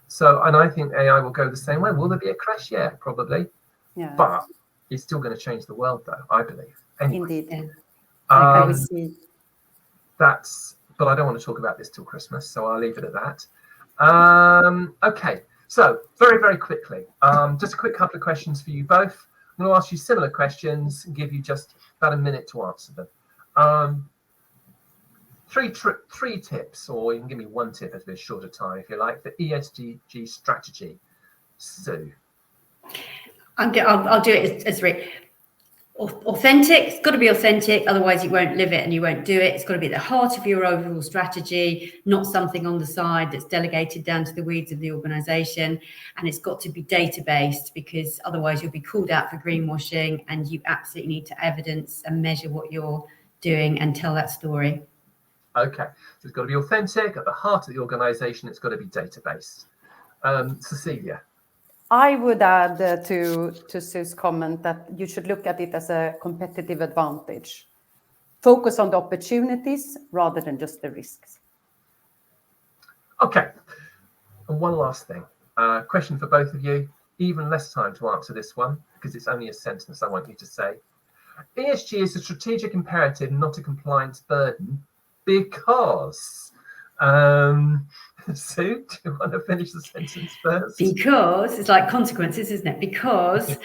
Speaker 1: So, and I think AI will go the same way. Will there be a crash? Yeah, probably.
Speaker 3: Yeah.
Speaker 1: But it's still going to change the world, though, I believe. Anyway,
Speaker 3: Indeed. I will see.
Speaker 1: But I don't want to talk about this till Christmas, so I'll leave it at that. Okay, so very, very quickly, just a quick couple of questions for you both. I'm going to ask you similar questions and give you just about a minute to answer them. Three tips, or you can give me one tip at a shorter time if you like, for ESG strategy. Sue.
Speaker 2: I'll do it as authentic. It's got to be authentic, otherwise you won't live it and you won't do it. It's got to be at the heart of your overall strategy, not something on the side that's delegated down to the weeds of the organisation. And it's got to be data-based, because otherwise you'll be called out for greenwashing, and you absolutely need to evidence and measure what you're doing and tell that story.
Speaker 1: Okay, so it's got to be authentic, at the heart of the organisation. It's got to be data-based. Cecilia.
Speaker 3: I would add to Sue's comment that you should look at it as a competitive advantage. Focus on the opportunities rather than just the risks.
Speaker 1: Okay, and one last thing. Question for both of you. Even less time to answer this one, because it's only a sentence I want you to say. ESG is a strategic imperative, not a compliance burden, because... Sue, do you want to finish the sentence first?
Speaker 2: Because it's like consequences, isn't it? Because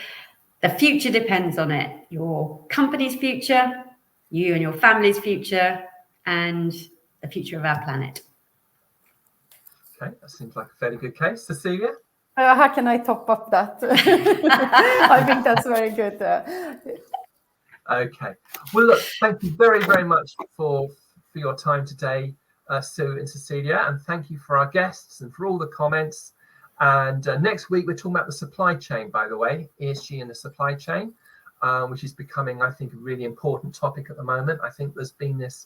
Speaker 2: the future depends on it. Your company's future, you and your family's future, and the future of our planet.
Speaker 1: Okay, that seems like a fairly good case. Cecilia?
Speaker 3: How can I top up that? I think that's very good.
Speaker 1: Okay. Well, look, thank you very, very much for your time today, Sue and Cecilia, and thank you for our guests and for all the comments. And next week we're talking about the supply chain, by the way, ESG in the supply chain, which is becoming, I think, a really important topic at the moment. I think there's been this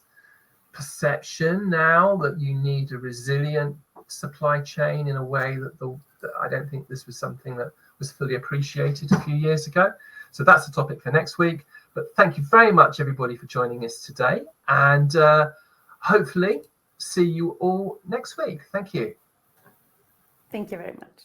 Speaker 1: perception now that you need a resilient supply chain in a way that I don't think this was something that was fully appreciated a few years ago. So that's the topic for next week. But thank you very much, everybody, for joining us today, and hopefully see you all next week. Thank you.
Speaker 3: Thank you very much.